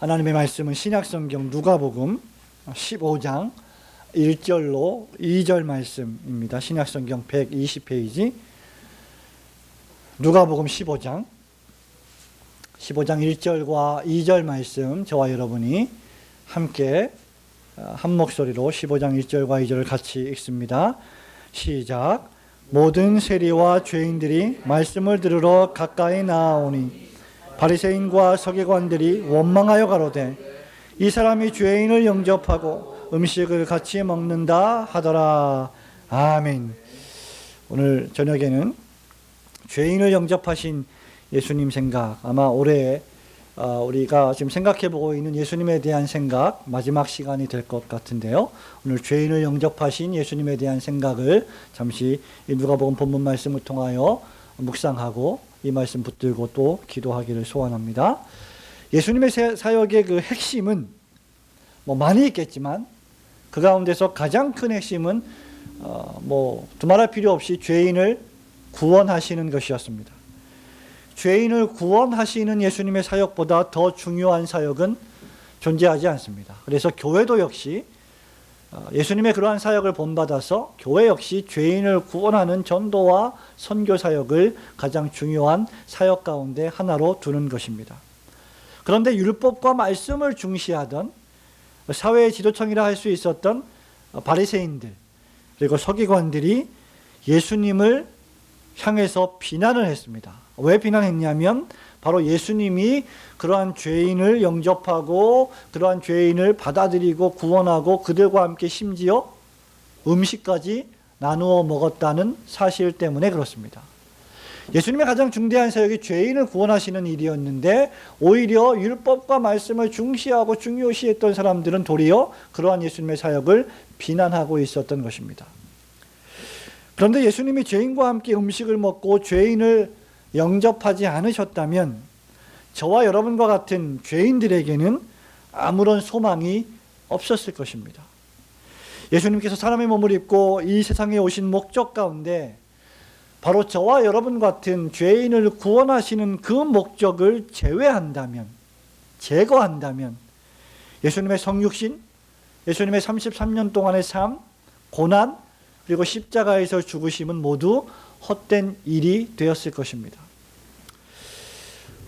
하나님의 말씀은 신약성경 누가복음 15장 1절로 2절 말씀입니다. 신약성경 120페이지 누가복음 15장 1절과 2절 말씀, 저와 여러분이 함께 한 목소리로 15장 1절과 2절을 같이 읽습니다. 시작. 모든 세리와 죄인들이 말씀을 들으러 가까이 나아오니 바리새인과 서기관들이 원망하여 가로되 이 사람이 죄인을 영접하고 음식을 같이 먹는다 하더라. 아멘. 오늘 저녁에는 죄인을 영접하신 예수님 생각, 아마 올해 우리가 지금 생각해보고 있는 예수님에 대한 생각, 마지막 시간이 될 것 같은데요. 오늘 죄인을 영접하신 예수님에 대한 생각을 잠시 누가복음 본문 말씀을 통하여 묵상하고 이 말씀 붙들고 또 기도하기를 소원합니다. 예수님의 사역의 그 핵심은 많이 있겠지만 그 가운데서 가장 큰 핵심은 두말할 필요 없이 죄인을 구원하시는 것이었습니다. 죄인을 구원하시는 예수님의 사역보다 더 중요한 사역은 존재하지 않습니다. 그래서 교회도 역시 예수님의 그러한 사역을 본받아서 교회 역시 죄인을 구원하는 전도와 선교 사역을 가장 중요한 사역 가운데 하나로 두는 것입니다. 그런데 율법과 말씀을 중시하던 사회의 지도층이라 할 수 있었던 바리새인들 그리고 서기관들이 예수님을 향해서 비난을 했습니다. 왜 비난했냐면 바로 예수님이 그러한 죄인을 영접하고 그러한 죄인을 받아들이고 구원하고 그들과 함께 심지어 음식까지 나누어 먹었다는 사실 때문에 그렇습니다. 예수님의 가장 중대한 사역이 죄인을 구원하시는 일이었는데 오히려 율법과 말씀을 중시하고 중요시했던 사람들은 도리어 그러한 예수님의 사역을 비난하고 있었던 것입니다. 그런데 예수님이 죄인과 함께 음식을 먹고 죄인을 영접하지 않으셨다면 저와 여러분과 같은 죄인들에게는 아무런 소망이 없었을 것입니다. 예수님께서 사람의 몸을 입고 이 세상에 오신 목적 가운데 바로 저와 여러분 같은 죄인을 구원하시는 그 목적을 제거한다면 예수님의 성육신, 예수님의 33년 동안의 삶, 고난, 그리고 십자가에서 죽으심은 모두 헛된 일이 되었을 것입니다.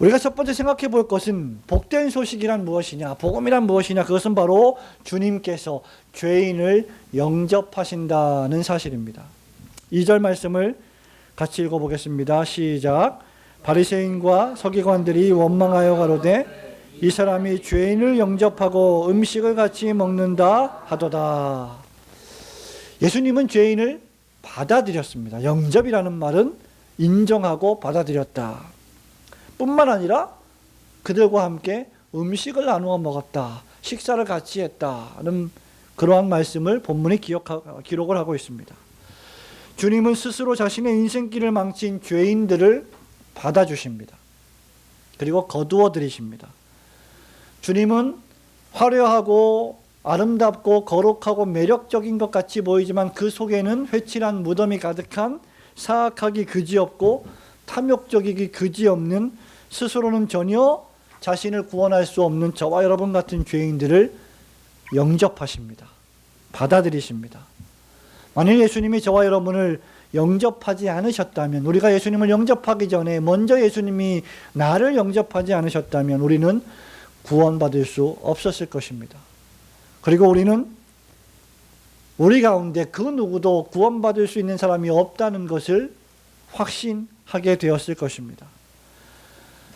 우리가 첫 번째 생각해 볼 것은 복된 소식이란 무엇이냐, 복음이란 무엇이냐, 그것은 바로 주님께서 죄인을 영접하신다는 사실입니다. 2절 말씀을 같이 읽어보겠습니다. 시작. 바리새인과 서기관들이 원망하여 가로되 이 사람이 죄인을 영접하고 음식을 같이 먹는다 하도다. 예수님은 죄인을 받아들였습니다. 영접이라는 말은 인정하고 받아들였다. 뿐만 아니라 그들과 함께 음식을 나누어 먹었다. 식사를 같이 했다는 그러한 말씀을 본문이 기록을 하고 있습니다. 주님은 스스로 자신의 인생길을 망친 죄인들을 받아주십니다. 그리고 거두어 들이십니다. 주님은 화려하고 아름답고 거룩하고 매력적인 것 같이 보이지만 그 속에는 회칠한 무덤이 가득한 사악하기 그지없고 탐욕적이기 그지없는 스스로는 전혀 자신을 구원할 수 없는 저와 여러분 같은 죄인들을 영접하십니다. 받아들이십니다. 만일 예수님이 저와 여러분을 영접하지 않으셨다면, 우리가 예수님을 영접하기 전에 먼저 예수님이 나를 영접하지 않으셨다면 우리는 구원받을 수 없었을 것입니다. 그리고 우리는 우리 가운데 그 누구도 구원받을 수 있는 사람이 없다는 것을 확신하게 되었을 것입니다.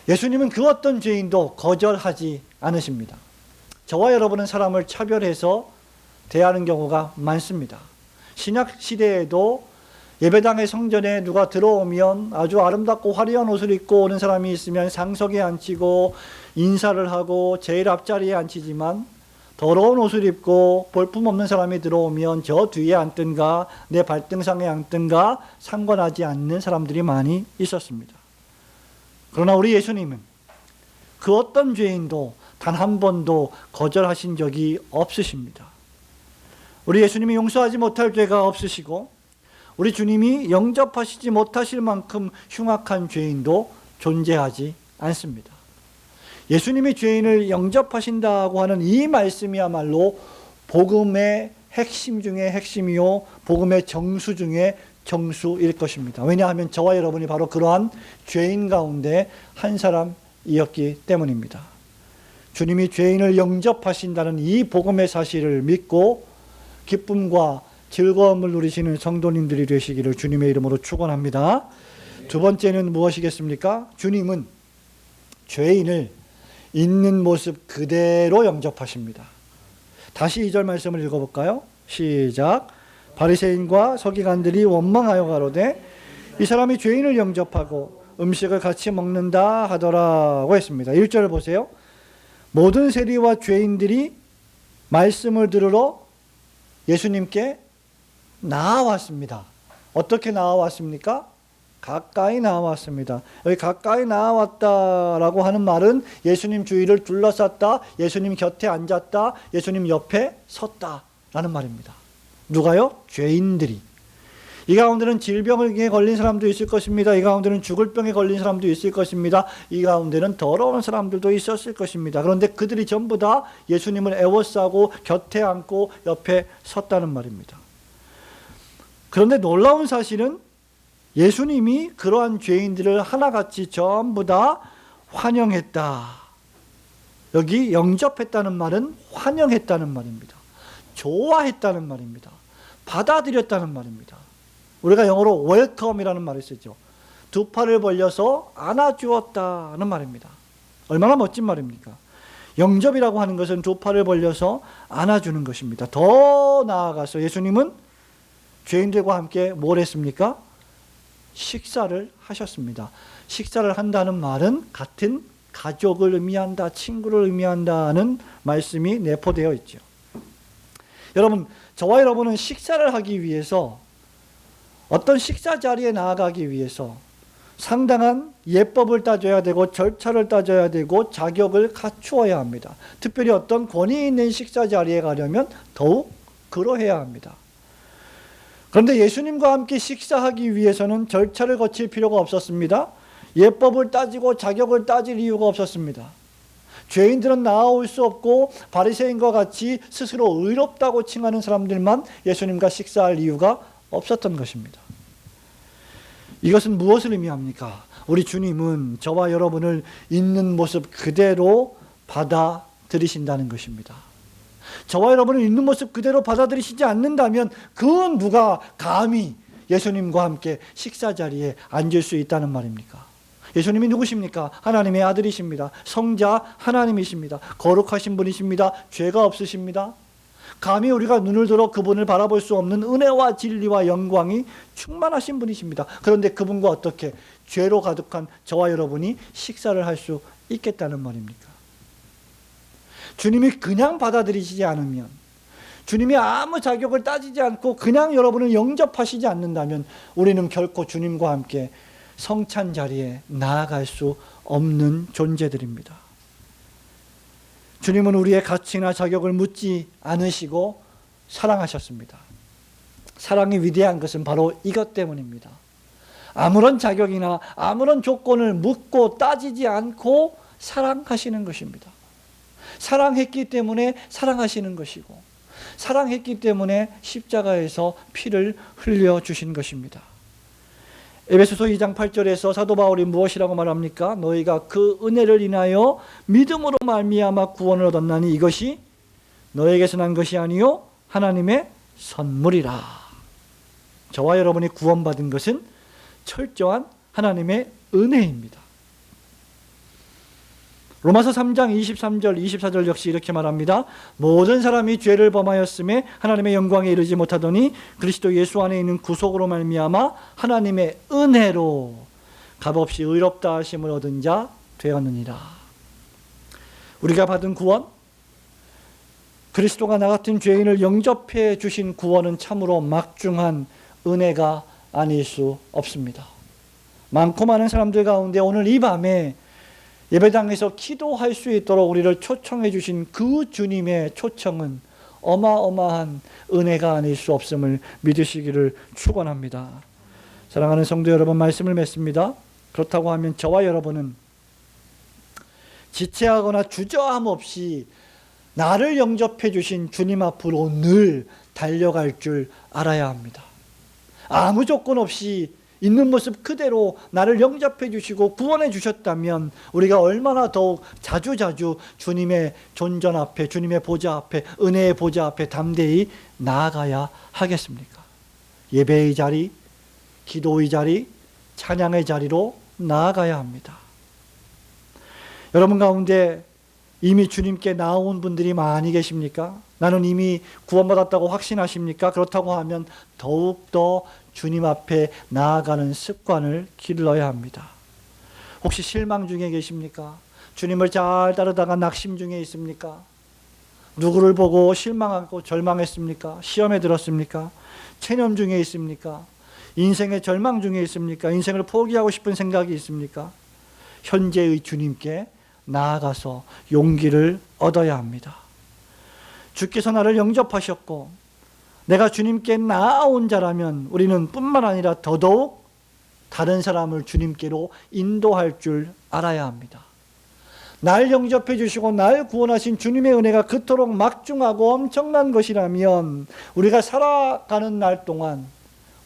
예수님은 그 어떤 죄인도 거절하지 않으십니다. 저와 여러분은 사람을 차별해서 대하는 경우가 많습니다. 신약 시대에도 예배당의 성전에 누가 들어오면 아주 아름답고 화려한 옷을 입고 오는 사람이 있으면 상석에 앉히고 인사를 하고 제일 앞자리에 앉히지만 더러운 옷을 입고 볼품없는 사람이 들어오면 저 뒤에 앉든가 내 발등상에 앉든가 상관하지 않는 사람들이 많이 있었습니다. 그러나 우리 예수님은 그 어떤 죄인도 단 한 번도 거절하신 적이 없으십니다. 우리 예수님이 용서하지 못할 죄가 없으시고 우리 주님이 영접하시지 못하실 만큼 흉악한 죄인도 존재하지 않습니다. 예수님이 죄인을 영접하신다고 하는 이 말씀이야말로 복음의 핵심 중에 핵심이요, 복음의 정수 중에 정수일 것입니다. 왜냐하면 저와 여러분이 바로 그러한 죄인 가운데 한 사람이었기 때문입니다. 주님이 죄인을 영접하신다는 이 복음의 사실을 믿고 기쁨과 즐거움을 누리시는 성도님들이 되시기를 주님의 이름으로 축원합니다. 두 번째는 무엇이겠습니까? 주님은 죄인을 있는 모습 그대로 영접하십니다. 다시 2절 말씀을 읽어볼까요? 시작. 바리새인과 서기관들이 원망하여 가로되 이 사람이 죄인을 영접하고 음식을 같이 먹는다 하더라고 했습니다. 1절 보세요. 모든 세리와 죄인들이 말씀을 들으러 예수님께 나아왔습니다. 어떻게 나아왔습니까? 가까이 나아왔습니다. 여기 가까이 나아왔다라고 하는 말은 예수님 주위를 둘러쌌다, 예수님 곁에 앉았다, 예수님 옆에 섰다라는 말입니다. 누가요? 죄인들이. 이 가운데는 질병에 걸린 사람도 있을 것입니다. 이 가운데는 죽을 병에 걸린 사람도 있을 것입니다. 이 가운데는 더러운 사람들도 있었을 것입니다. 그런데 그들이 전부 다 예수님을 애워싸고 곁에 앉고 옆에 섰다는 말입니다. 그런데 놀라운 사실은 예수님이 그러한 죄인들을 하나같이 전부 다 환영했다. 여기 영접했다는 말은 환영했다는 말입니다. 좋아했다는 말입니다. 받아들였다는 말입니다. 우리가 영어로 웰컴이라는 말을 쓰죠. 두 팔을 벌려서 안아주었다는 말입니다. 얼마나 멋진 말입니까? 영접이라고 하는 것은 두 팔을 벌려서 안아주는 것입니다. 더 나아가서 예수님은 죄인들과 함께 뭘 했습니까? 식사를 하셨습니다. 식사를 한다는 말은 같은 가족을 의미한다, 친구를 의미한다는 말씀이 내포되어 있죠. 여러분, 저와 여러분은 식사를 하기 위해서, 어떤 식사 자리에 나아가기 위해서 상당한 예법을 따져야 되고 절차를 따져야 되고 자격을 갖추어야 합니다. 특별히 어떤 권위 있는 식사 자리에 가려면 더욱 그러해야 합니다. 그런데 예수님과 함께 식사하기 위해서는 절차를 거칠 필요가 없었습니다. 예법을 따지고 자격을 따질 이유가 없었습니다. 죄인들은 나아올 수 없고 바리새인과 같이 스스로 의롭다고 칭하는 사람들만 예수님과 식사할 이유가 없었던 것입니다. 이것은 무엇을 의미합니까? 우리 주님은 저와 여러분을 있는 모습 그대로 받아들이신다는 것입니다. 저와 여러분을 있는 모습 그대로 받아들이시지 않는다면 그 누가 감히 예수님과 함께 식사 자리에 앉을 수 있다는 말입니까? 예수님이 누구십니까? 하나님의 아들이십니다. 성자 하나님이십니다. 거룩하신 분이십니다. 죄가 없으십니다. 감히 우리가 눈을 들어 그분을 바라볼 수 없는 은혜와 진리와 영광이 충만하신 분이십니다. 그런데 그분과 어떻게 죄로 가득한 저와 여러분이 식사를 할 수 있겠다는 말입니까? 주님이 그냥 받아들이시지 않으면, 주님이 아무 자격을 따지지 않고 그냥 여러분을 영접하시지 않는다면 우리는 결코 주님과 함께 성찬 자리에 나아갈 수 없는 존재들입니다. 주님은 우리의 가치나 자격을 묻지 않으시고 사랑하셨습니다. 사랑이 위대한 것은 바로 이것 때문입니다. 아무런 자격이나 아무런 조건을 묻고 따지지 않고 사랑하시는 것입니다. 사랑했기 때문에 사랑하시는 것이고, 사랑했기 때문에 십자가에서 피를 흘려주신 것입니다. 에베소서 2장 8절에서 사도 바울이 무엇이라고 말합니까? 너희가 그 은혜를 인하여 믿음으로 말미암아 구원을 얻었나니 이것이 너에게서 난 것이 아니요 하나님의 선물이라. 저와 여러분이 구원받은 것은 철저한 하나님의 은혜입니다. 로마서 3장 23절 24절 역시 이렇게 말합니다. 모든 사람이 죄를 범하였음에 하나님의 영광에 이르지 못하더니 그리스도 예수 안에 있는 구속으로 말미암아 하나님의 은혜로 값없이 의롭다 하심을 얻은 자 되었느니라. 우리가 받은 구원, 그리스도가 나 같은 죄인을 영접해 주신 구원은 참으로 막중한 은혜가 아닐 수 없습니다. 많고 많은 사람들 가운데 오늘 이 밤에 예배당에서 기도할 수 있도록 우리를 초청해 주신 그 주님의 초청은 어마어마한 은혜가 아닐 수 없음을 믿으시기를 축원합니다. 사랑하는 성도 여러분, 말씀을 맺습니다. 그렇다고 하면 저와 여러분은 지체하거나 주저함 없이 나를 영접해 주신 주님 앞으로 늘 달려갈 줄 알아야 합니다. 아무 조건 없이 있는 모습 그대로 나를 영접해 주시고 구원해 주셨다면 우리가 얼마나 더욱 자주자주 주님의 존전 앞에, 주님의 보좌 앞에, 은혜의 보좌 앞에 담대히 나아가야 하겠습니까? 예배의 자리, 기도의 자리, 찬양의 자리로 나아가야 합니다. 여러분 가운데 이미 주님께 나온 분들이 많이 계십니까? 나는 이미 구원받았다고 확신하십니까? 그렇다고 하면 더욱더 주님 앞에 나아가는 습관을 길러야 합니다. 혹시 실망 중에 계십니까? 주님을 잘 따르다가 낙심 중에 있습니까? 누구를 보고 실망하고 절망했습니까? 시험에 들었습니까? 체념 중에 있습니까? 인생의 절망 중에 있습니까? 인생을 포기하고 싶은 생각이 있습니까? 현재의 주님께 나아가서 용기를 얻어야 합니다. 주께서 나를 영접하셨고 내가 주님께 나아온 자라면 우리는 뿐만 아니라 더더욱 다른 사람을 주님께로 인도할 줄 알아야 합니다. 날 영접해 주시고 날 구원하신 주님의 은혜가 그토록 막중하고 엄청난 것이라면 우리가 살아가는 날 동안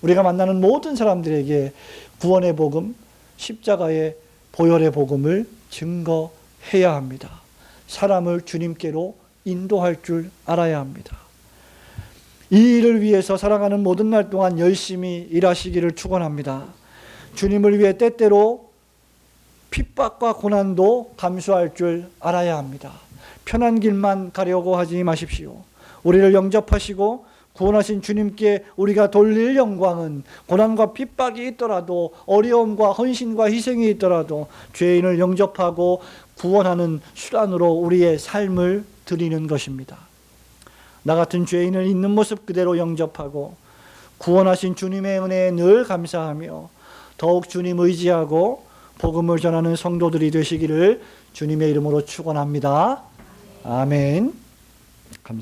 우리가 만나는 모든 사람들에게 구원의 복음, 십자가의 보혈의 복음을 증거해야 합니다. 사람을 주님께로 인도할 줄 알아야 합니다. 이 일을 위해서 살아가는 모든 날 동안 열심히 일하시기를 축원합니다. 주님을 위해 때때로 핍박과 고난도 감수할 줄 알아야 합니다. 편한 길만 가려고 하지 마십시오. 우리를 영접하시고 구원하신 주님께 우리가 돌릴 영광은 고난과 핍박이 있더라도 어려움과 헌신과 희생이 있더라도 죄인을 영접하고 구원하는 수단으로 우리의 삶을 드리는 것입니다. 나 같은 죄인을 있는 모습 그대로 영접하고 구원하신 주님의 은혜에 늘 감사하며 더욱 주님 의지하고 복음을 전하는 성도들이 되시기를 주님의 이름으로 축원합니다. 아멘.